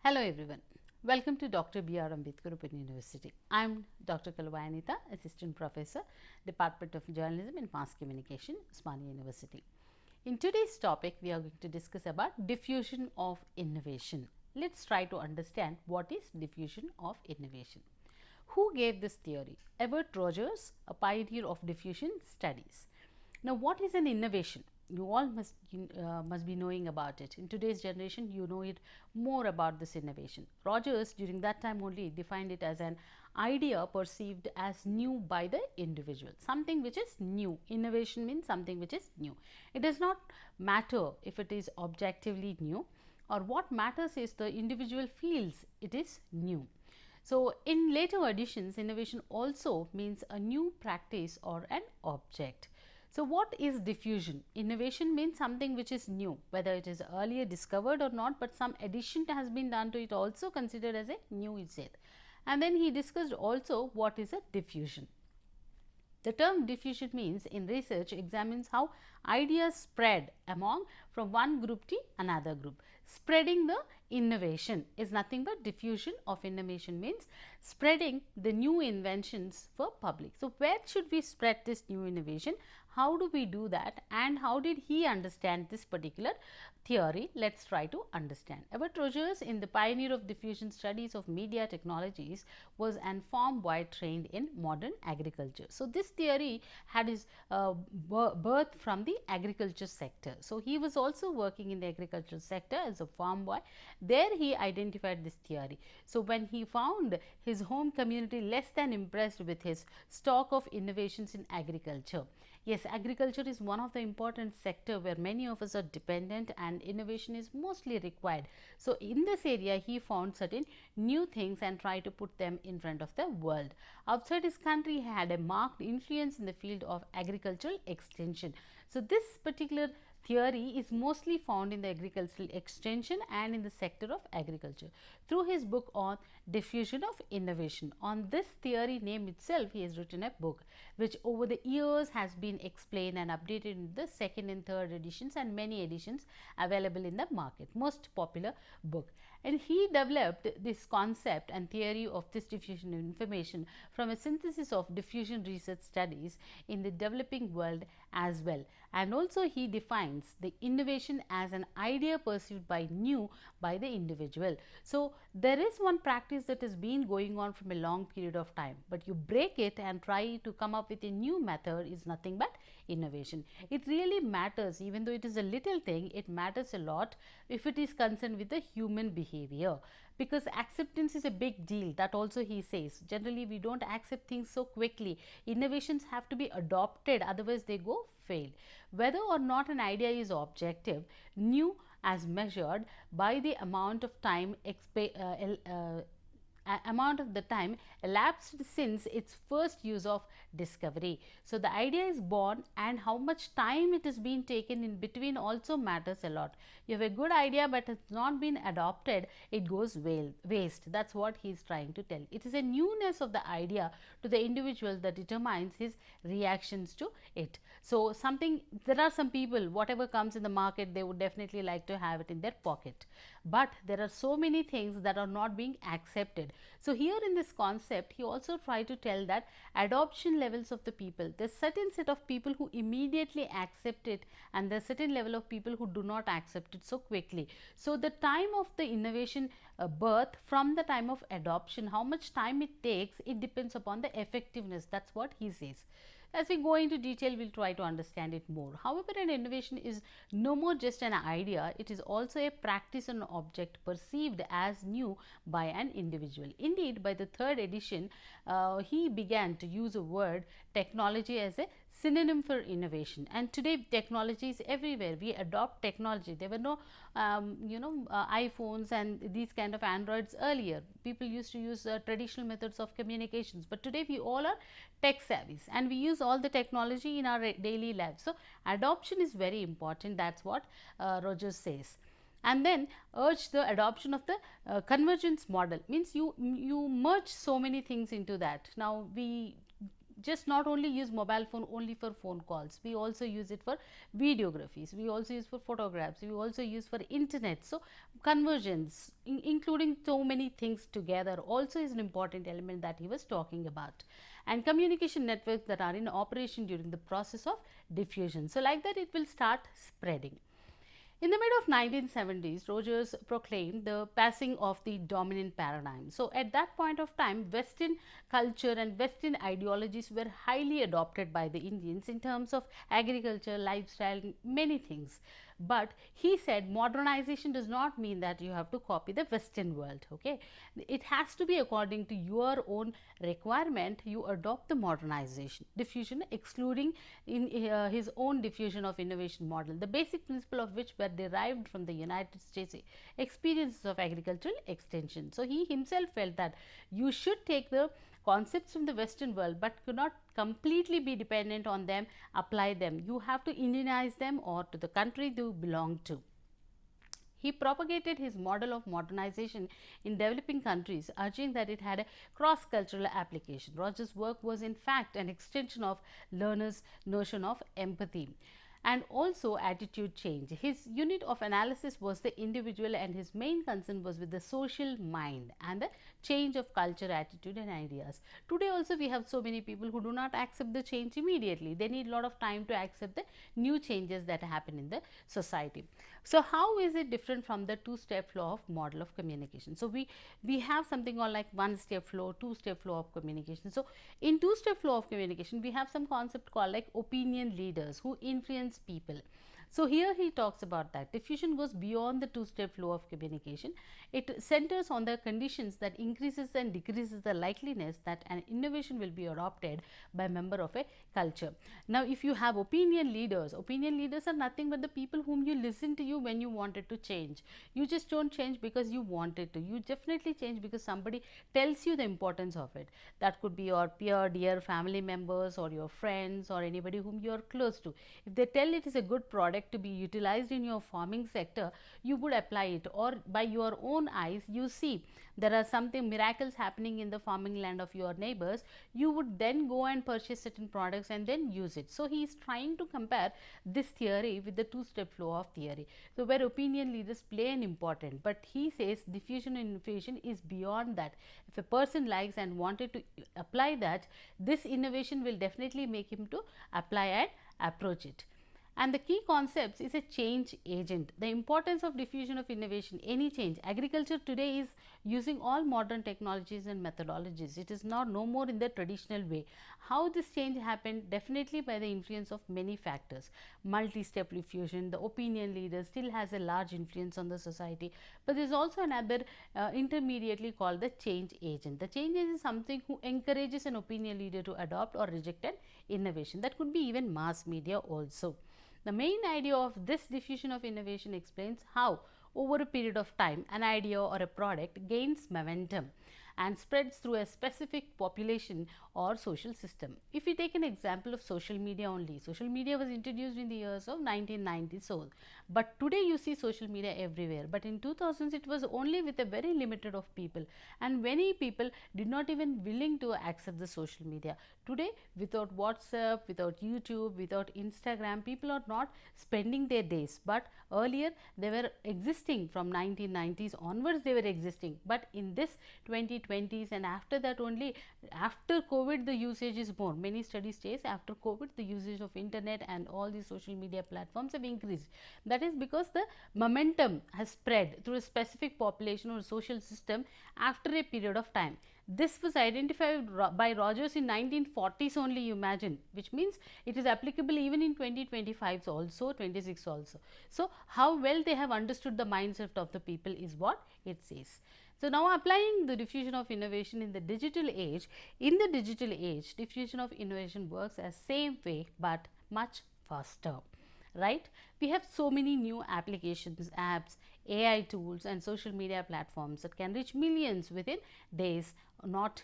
Hello everyone, welcome to Dr. B.R. Ambedkar Open University. I am Dr. Kalwayanita, Assistant Professor, Department of Journalism and Mass Communication, Osmania University. In today's topic, we are going to discuss about diffusion of innovation. Let's try to understand what is diffusion of innovation. Who gave this theory? Everett Rogers, a pioneer of diffusion studies. Now, what is an innovation? You all must be knowing about it. In today's generation, you know it more about this innovation. Rogers, during that time only, defined it as an idea perceived as new by the individual, something which is new. Innovation means something which is new. It does not matter if it is objectively new, or what matters is the individual feels it is new. So, in later editions, innovation also means a new practice or an object. So, what is diffusion? Innovation means something which is new, whether it is earlier discovered or not, but some addition has been done to it, also considered as a new itself. And then he discussed also what is a diffusion. The term diffusion means in research examines how ideas spread among from one group to another group. Spreading the innovation is nothing but diffusion of innovation means spreading the new inventions for public. So, where should we spread this new innovation? How do we do that, and how did he understand this particular theory? Let us try to understand. Everett Rogers, in the pioneer of diffusion studies of media technologies, was an farm boy trained in modern agriculture. So, this theory had his birth from the agriculture sector. So, he was also working in the agricultural sector as a farm boy. There he identified this theory. So, when he found his home community less than impressed with his stock of innovations in agriculture. Yes, agriculture is one of the important sector where many of us are dependent and innovation is mostly required. So, in this area he found certain new things and tried to put them in front of the world. Outside his country, he had a marked influence in the field of agricultural extension. So, this particular theory is mostly found in the agricultural extension and in the sector of agriculture. Through his book on diffusion of innovation, on this theory name itself, he has written a book which over the years has been explained and updated in the second and third editions and many editions available in the market. Most popular book. And he developed this concept and theory of this diffusion of information from a synthesis of diffusion research studies in the developing world as well. And also he defines the innovation as an idea perceived by the individual. So, there is one practice that has been going on from a long period of time, but you break it and try to come up with a new method is nothing but innovation. It really matters, even though it is a little thing, it matters a lot if it is concerned with the human behavior, because acceptance is a big deal. That also he says. Generally, we don't accept things so quickly. Innovations have to be adopted, otherwise they go fail. Whether or not an idea is objective, new as measured by the amount of time amount of the time elapsed since its first use of discovery. So, the idea is born and how much time it has been taken in between also matters a lot. You have a good idea, but it's not been adopted, it goes waste. That is what he is trying to tell. It is a newness of the idea to the individual that determines his reactions to it. So, there are some people, whatever comes in the market, they would definitely like to have it in their pocket, but there are so many things that are not being accepted. So, here in this concept, he also tried to tell that adoption levels of the people, there is certain set of people who immediately accept it, and there is certain level of people who do not accept it so quickly. So, the time of the innovation birth from the time of adoption, how much time it takes, it depends upon the effectiveness. That is what he says. As we go into detail, we will try to understand it more. However, an innovation is no more just an idea, it is also a practice and object perceived as new by an individual. Indeed, by the third edition, he began to use a word technology as a synonym for innovation, and today technology is everywhere. We adopt technology. There were no iPhones and these kind of Androids earlier. People used to use traditional methods of communications, but today we all are tech savvy and we use all the technology in our daily lives. So, adoption is very important. That is what Rogers says. And then urge the adoption of the convergence model, means you merge so many things into that. Now, we just not only use mobile phone only for phone calls, we also use it for videographies, we also use for photographs, we also use for internet. So convergence, including so many things together, also is an important element that he was talking about. And communication networks that are in operation during the process of diffusion. So like that, it will start spreading. In the mid of 1970s, Rogers proclaimed the passing of the dominant paradigm. So at that point of time, Western culture and Western ideologies were highly adopted by the Indians in terms of agriculture, lifestyle, many things. But he said modernization does not mean that you have to copy the Western world. Okay, it has to be according to your own requirement. You adopt the modernization, diffusion, excluding in his own diffusion of innovation model, the basic principle of which were derived from the United States experiences of agricultural extension. So he himself felt that you should take the concepts from the Western world, but could not completely be dependent on them, apply them. You have to Indianize them or to the country you belong to. He propagated his model of modernization in developing countries, urging that it had a cross-cultural application. Rogers' work was in fact an extension of Lerner's notion of empathy and also attitude change. His unit of analysis was the individual, and his main concern was with the social mind and the change of culture, attitude and ideas. Today also we have so many people who do not accept the change immediately. They need a lot of time to accept the new changes that happen in the society. So how is it different from the two-step flow of model of communication? So we have something called like one-step flow, two-step flow of communication. So in two-step flow of communication, we have some concept called like opinion leaders who influence people. So here he talks about that diffusion goes beyond the two-step flow of communication. It centers on the conditions that increases and decreases the likeliness that an innovation will be adopted by a member of a culture. Now if you have opinion leaders are nothing but the people whom you listen to you when you wanted to change. You just don't change because you wanted to, you definitely change because somebody tells you the importance of it. That could be your peer, dear family members or your friends or anybody whom you are close to. If they tell it is a good product to be utilized in your farming sector, you would apply it, or by your own eyes you see there are something miracles happening in the farming land of your neighbors, you would then go and purchase certain products and then use it. So he is trying to compare this theory with the two-step flow of theory, so where opinion leaders play an important, but he says diffusion and innovation is beyond that. If a person likes and wanted to apply that, this innovation will definitely make him to apply and approach it. And the key concepts is a change agent. The importance of diffusion of innovation, any change. Agriculture today is using all modern technologies and methodologies. It is not no more in the traditional way. How this change happened? Definitely by the influence of many factors. Multi-step diffusion, the opinion leader still has a large influence on the society, but there is also another intermediately called the change agent. The change agent is something who encourages an opinion leader to adopt or reject an innovation. That could be even mass media also. The main idea of this diffusion of innovation explains how over a period of time an idea or a product gains momentum and spreads through a specific population or social system. If we take an example of social media only, social media was introduced in the years of 1990s, so but today you see social media everywhere, but in 2000s it was only with a very limited of people, and many people did not even willing to accept the social media. Today without WhatsApp, without YouTube, without Instagram, people are not spending their days, but earlier they were existing from 1990s onwards, they were existing, but in this 2020s and after that only, after COVID the usage is more. Many studies says after COVID the usage of internet and all these social media platforms have increased. That is because the momentum has spread through a specific population or social system after a period of time. This was identified by Rogers in 1940s only, you imagine, which means it is applicable even in 2025 also, 26 also. So how well they have understood the mindset of the people is what it says. So now applying the diffusion of innovation in the digital age, diffusion of innovation works as same way but much faster, right? We have so many new applications, apps, AI tools and social media platforms that can reach millions within days.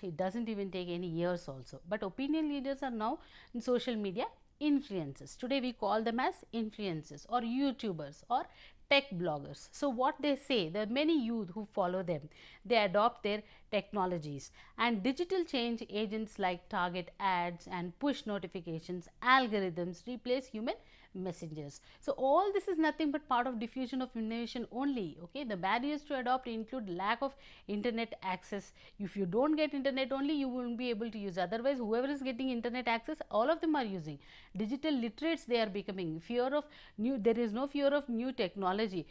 It doesn't even take any years also, but opinion leaders are now in social media influencers. Today we call them as influencers or YouTubers or tech bloggers. So what they say, there are many youth who follow them. They adopt their technologies, and digital change agents like target ads and push notifications algorithms replace human messengers. So all this is nothing but part of diffusion of innovation only. Okay, the barriers to adopt include lack of internet access. If you don't get internet only, you won't be able to use. Otherwise, whoever is getting internet access, all of them are using. Digital literates they are becoming. Fear of new, there is no fear of new technology.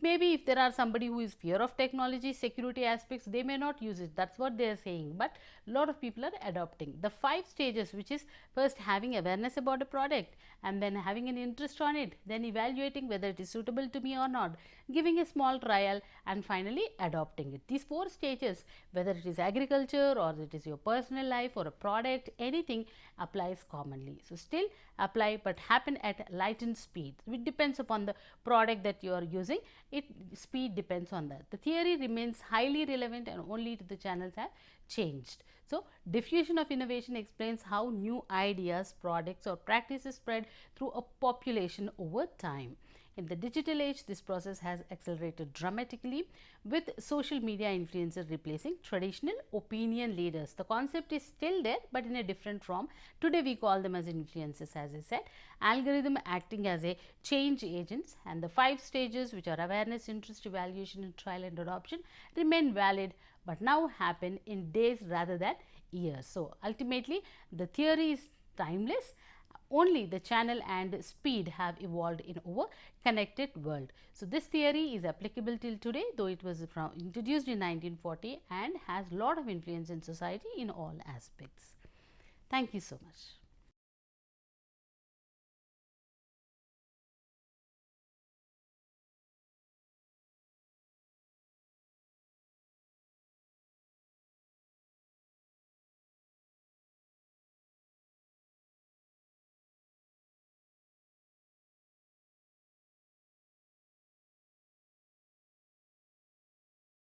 Maybe if there are somebody who is fear of technology, security aspects, they may not use it. That's what they are saying. But a lot of people are adopting the 5 stages, which is first having awareness about a product, and then having an interest on it, then evaluating whether it is suitable to me or not, giving a small trial, and finally adopting it. These 4 stages, whether it is agriculture or it is your personal life or a product, anything applies commonly. So still apply, but happen at lightened speed. It depends upon the product that you are using. It speed depends on that. The theory remains highly relevant and only the channels have changed. So diffusion of innovation explains how new ideas, products or practices spread through a population over time. In the digital age, this process has accelerated dramatically, with social media influencers replacing traditional opinion leaders. The concept is still there, but in a different form. Today we call them as influencers, as I said. Algorithm acting as a change agents, and the 5 stages, which are awareness, interest, evaluation and trial and adoption, remain valid, but now happen in days rather than years. So ultimately the theory is timeless, only the channel and speed have evolved in over connected world. So this theory is applicable till today, though it was introduced in 1940 and has lot of influence in society in all aspects. Thank you so much.